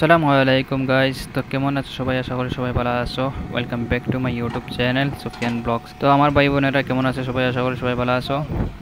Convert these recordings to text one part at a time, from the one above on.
আসসালামু আলাইকুম গাইস, তো কেমন আছো সবাই? আশা করি সবাই ভালো আছো। Welcome back to my YouTube channel Sufiyan vlogs. তো আমার ভাই বোনেরা কেমন আছে সবাই? আশা করি সবাই ভালো আছো।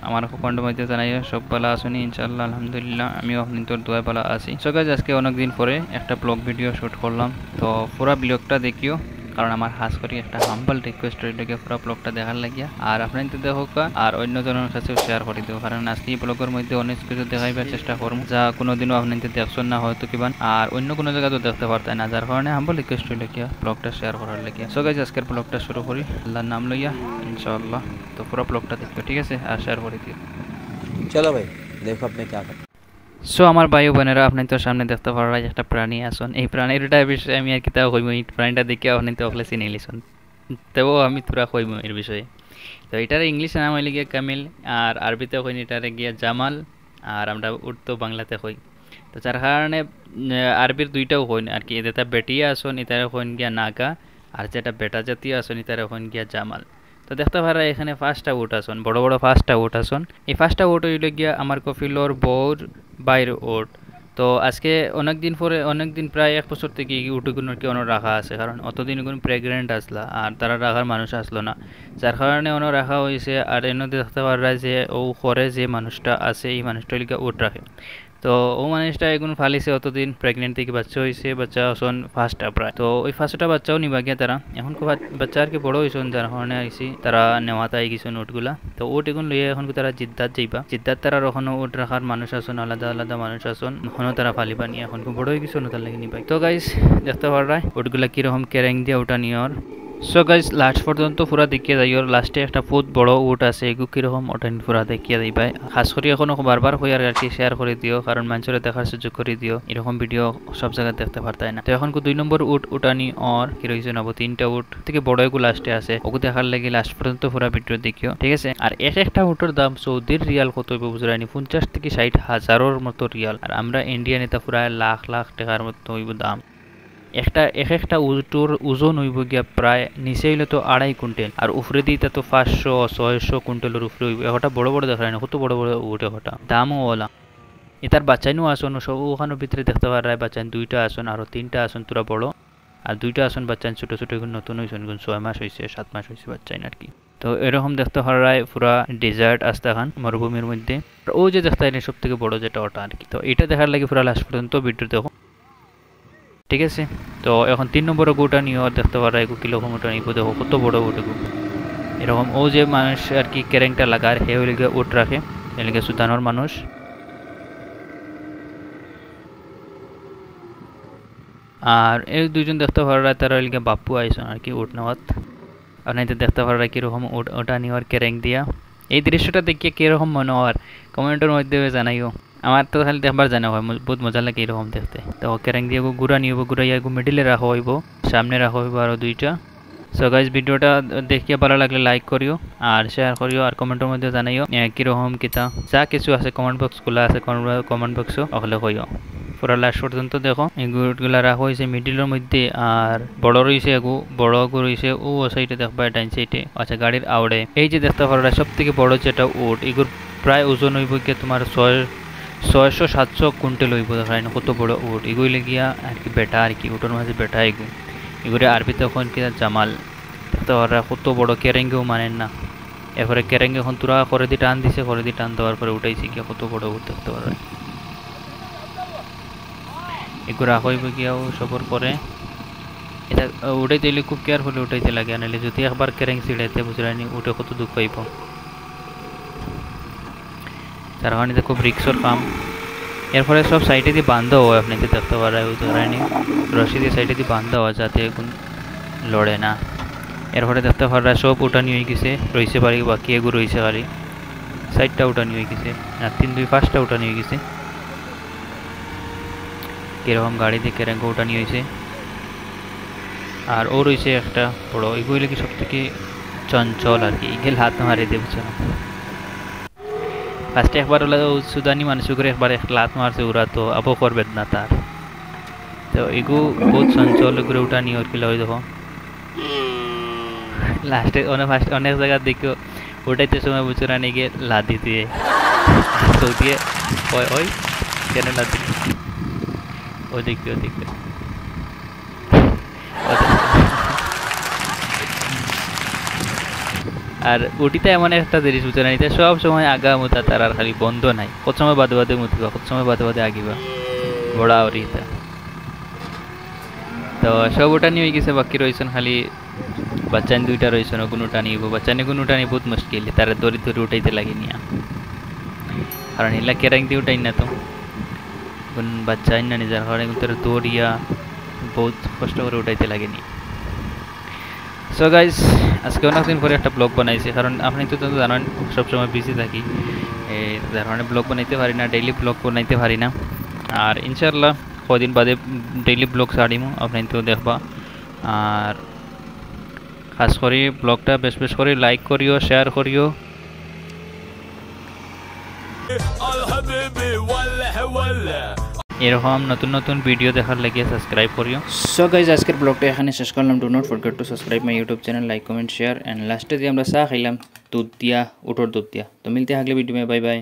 আমার কমেন্টের মধ্যে জানাইও সব ভালো আছোনি ইনশাআল্লাহ। আলহামদুলিল্লাহ আমিও আপনাদের দোয়া ভালো আছি। সো গাইস, আজকে অনেক দিন পরে একটা ব্লগ ভিডিও শুট করলাম, তো পুরো ব্লগটা দেখিও, কারণ আমার হাস করি একটা হাম্বল রিকোয়েস্ট রইল গিয়ে পুরো ব্লগটা দেখার লাগিয়া। আর আপনার তো দেখো আর অন্য জনের কাছেও শেয়ার করে দেবো, কারণ আজকে এই ব্লগের মধ্যে অনেক কিছু দেখাইবার চেষ্টা করবো যা কোনোদিনও আপনাদের দেখছেন না হয়তো কিবা, আর অন্য কোনো জায়গা তো দেখতে পারতেন না, যার কারণে হাম্বল রিকোয়েস্ট রইল গিয়া ব্লগটা শেয়ার করার লাগিয়া। সো গাইস, আজকের ব্লগটা শুরু করি আল্লাহর নাম লইয়া ইনশাআল্লাহ। তো পুরো ব্লগটা দেখো, ঠিক আছে, আর শেয়ার করে দিও। चलो भाई देखो अपने क्या कर। সো আমার ভাই বোনেরা, আপনি তো সামনে দেখতে পারা একটা প্রাণী আসুন। এই প্রাণীটা বিষয়ে আমি আর কিতা কইব, এই প্রাণীটা দেখে আপনি তো অকলে চিনি লিছুন, তবুও আমি তোরা কইব এর বিষয়ে। তো এটার ইংলিশ নাম হইলে গিয়া কামিল, আর আরবিতে কই এটারে গিয়া জামাল, আর আমরা উর্দু বাংলাতে কই। তো যার কারণে আরবির দুইটাও কইন আর কি, যেটা বেটিয়া আসুন এটারে কইন গিয়া নাগা, আর যেটা বেটা জাতীয় আসুন এটারে কইন গিয়া জামাল। তো দেখতে পারা এখানে ফার্স্টটা উট আসুন, বড় বড় ফার্স্টটা উট আসুন। এই ফার্স্টটা উট হইলে গিয়া আমার কফিলোর বউর বাইর উট। তো আজকে অনেক দিন প্রায় 1 বছর থেকে এই উটগুলোর কি অন্য রাখা আছে, কারণ অতদিন এগুলো প্রেগনেন্ট আসলা আর তারা রাখার মানুষ আসলো না, যার কারণে অন্য রাখা হয়েছে। আর এর মধ্যে দেখতে পারা যে ও করে যে মানুষটা আছে এই মানুষটা লিখে উট রাখে। তো ও মানুষটা এগুলো ফালিছে, অতদিন প্রেগনেন্ট থেকে বাচ্চা হয়েছে, বাচ্চা হসন ফার্স্টটা প্রায়। তো ওই ফার্স্টটা বাচ্চাও নিবা গিয়া তারা এখন বাচ্চা আর কি বড় হয়েছেন, যার কারণে আইসি তারা নেওয়াতে আই গেছেন উটগুলা। তো উট এগুলো লইয়া এখন তারা জিদ্দাত যাইবা, জিদ্দাত তারা ওখানে উট রাখার মানুষ আসুন, আলাদা আলাদা মানুষ আসুন, ওখানেও তারা ফালিবা নিয়ে এখন বড় হয়ে গেছে, তার লাগে নিবাই। তো গাইস, দেখতে পারাই উটগুলা কিরকম কেরেং দিয়ে ওটা নিয়র। সো গাইস, লাস্ট পর্যন্ত পুরা দেখিয়ে যাই, ওর লাস্টে একটা বহুত বড় উট আছে, এগু কিরকম ওটা পুরা দেখিয়ে দিবাই। খাস করে এখনো বারবার হয়ে আর কি শেয়ার করে দিও, কারণ মানুষের দেখার সুযোগ করে দিও, এরকম ভিডিও সব জায়গায় দেখতে পারতাই না। তো এখন 2 নম্বর উট উঠানি আর কি রয়েছে নব 3টা উট থেকে বড় এগু লাস্টে আছে, ওগু দেখার লাগে লাস্ট পর্যন্ত পুরা ভিডিও দেখিও, ঠিক আছে। আর একটা উটের দাম সৌদির রিয়াল কত হইব বুঝরানি, 50 থেকে 60 হাজারের মতো রিয়াল, আর আমরা ইন্ডিয়ান এটা পুরা লাখ লাখ টাকার মতো হইব দাম। একটা উটুর ওজন হইব গিয়া প্রায় নিচে হইলে তো 2.5 কুইন্টাল, আর উপরে দিয়ে তো 500-600 কুইন্টালের উপরে হইব। একটা বড় বড় দেখায় না, কত বড় বড় উঠ, একটা দামও ওলা। এটার বাচ্চাইনও আসন সব ওখানোর ভিতরে দেখতে পারায়, বাচ্চাইন 2টা আসন, আরো 3টা আসন তোরা বড়, আর 2টা আসন বাচ্চাইন ছোট ছোট, এখন নতুন হয়েছেন, 6 মাস হয়েছে 7 মাস হয়েছে বাচ্চাইন আর কি। তো এরকম দেখতে পারায় পুরা ডেজার্ট আস্তাখান মরুভূমির মধ্যে। ও যে দেখতে হয় সব থেকে বড় যেটা ওটা আর কি। তো এটা দেখার লাগে পুরা লাস্ট পর্যন্ত ভিডিও দেখো, ঠিক আছে। তো এখন 3 নম্বর গোটা নিয়ে দেখতে পারা এগু কিরকম ওটা নিব, দেখো কত বড় ওটুকু। এরকম ও যে মানুষ আর কি ক্যারেংটা লাগার হে হইলে উট রাখে, এলিগে সুদানোর মানুষ। আর এই দুইজন দেখতে পারা তারা এলিগে বাপু আইসন আর কি উট নেওয়াত। আর নাই দেখতে পারা কিরকম ওটা নিওয়ার ক্যারেং দিয়া। এই দৃশ্যটা দেখিয়ে কিরকম মনে হওয়ার কমেন্টের মধ্যে জানাইও। আমার তো খালি দেখবার জানা হয়, বহুত মজা লাগে এরকম দেখতে। তো ক্যারেং দিয়ে গুড়া নিব, গুড়াইয়া মিডিলে রাখা হইব, সামনে রাখা হইব আরও 2টা। সো গাইজ, ভিডিওটা দেখিয়ে ভালো লাগলে লাইক করিও আর শেয়ার করিও, আর কমেন্টের মধ্যে জানাইও কিরকম কিতা যা কিছু আছে, কমেন্ট বক্স খোলা আছে, কমেন্ট বক্সও ওখানে কইও। পুরা লাস্ট পর্যন্ত দেখো এই গুড়গুলা রাখা হয়েছে মিডিলের মধ্যে, আর বড় রয়েছে এগু, বড় গু রয়েছে ও সাইডে দেখবা ডাইন সাইডে, আচ্ছা গাড়ির আউড়ে। এই যে দেখতে পারো সব থেকে বড় যেটা উট, এগুর প্রায় ওজন হইব গিয়ে তোমার 600-700 কুইন্টাল হইব, দেখায় না কত বড় উট। এগুলি গিয়া আর কি বেটা আর কি, উটের মাঝে বেটা এগুলি আরবিতে এখন কি জামাল। দেখতে পারা কত বড়, কেরেঙ্গেও মানেন না। এরপরে কেরেঙ্গে এখন তুরা করে দিয়ে টান দিছে, করে দিয়ে টান দেওয়ার পরে উঠাইছে গিয়া কত বড় উট দেখতে পারা। এগুলো হইব গিয়াও সবর পরে এটা উঠাইতে হইলে খুব কেয়ারফুলি উঠাইতে লাগে, নাহলে যদি একবার কেরেং ছিঁড়াইতে বুঝলানি উঠে কত দুঃখ পাইব। তার কারণে এটা খুব রিক্সর কাম। এরপরে সব সাইডে দিয়ে বান্ধা হয়, আপনি দেখতে পারেন ধরেনি রশি দিয়ে সাইডে দিয়ে বান্ধা হয় যাতে এখন লড়ে না। এরপরে দেখতে পারা সব উঠানি হয়ে গেছে, রয়েছে বাকি এগুলো রয়েছে খালি সাইডটা উঠানি হয়ে গেছে, আর 3-2-5টা উঠানি হয়ে গেছে। কিরকম গাড়ি দিয়ে কেরেঙ্গ উঠানি হয়েছে। আর ও রয়েছে একটা বড়, এগুলো কি সব থেকে চঞ্চল আর কি, এগুলো হাত মারে দিয়ে বুঝছো না। ফার্স্টে একবার হলো সুদানি মানুষ করে একবার লাত মারছে, ওরা তো আবো করবে না তার। তো এগু বহুত চঞ্চল, এগুলো উঠা নিয়ে ওর কিলা হয়ে দেখো লাস্টে অনেক জায়গা দেখো ওটাইতে সময় বুঝরা নিয়ে গিয়ে লাদি দিয়ে তো দিয়ে ওই কেন লাদি। ওদিকে ওদিকে আর ওটিতে এমন একটা জিনিস বুঝে না, সব সময় আগা মুতা তার আর খালি বন্ধ নাই, কত সময় বাদে বাদে মুতিবা, কত সময় বাদে বাদে আগিবা বড়া ওরিতা। তো সব ওটা নিয়ে গেছে, বাকি রয়েছেন খালি বাচ্চান দুইটা রয়েছেন, কোনোটা নিব বাচ্চানে কোনোটা নিয়ে বহুত মুশকিল, তারা দড়ি ধরে উঠাইতে লাগে নিয়া, কারণ এলা কেরাং দিয়ে উঠাই না তো কোন বাচ্চা আইন না নিজের কারণে তারা দৌড়িয়া বহুত কষ্ট করে উঠাইতে লাগেনি। সো গাইজ আজকে অনেকদিন পরে একটা ব্লগ বানাইছি, কারণ আপনি তো জানেন সবসময় বিজি থাকি, যার কারণে ব্লগ বানাইতে পারি না, ডেইলি ব্লগ বানাইতে পারি না। আর ইনশাল্লাহ কদিন বাদে ডেইলি ব্লগ ছাড়িমু, আপনি তো দেখবা। আর খাস করে ব্লগটা বেশ বেশ করে লাইক করিও, শেয়ার করিও। এরকম নতুন নতুন ভিডিও দেখার লাগে সাবস্ক্রাইব করিও। সো গাইজ আজকের ব্লগটা এখানে শেষ করলাম। Do not forget to subscribe my YouTube channel, like comment share, and লাস্টে দিয়ে আমরা চা খাইলাম দুধ দিয়া, উটোর দুধ দিয়া। তো মিলতে থাকলে ভিডিও में, বাই বাই।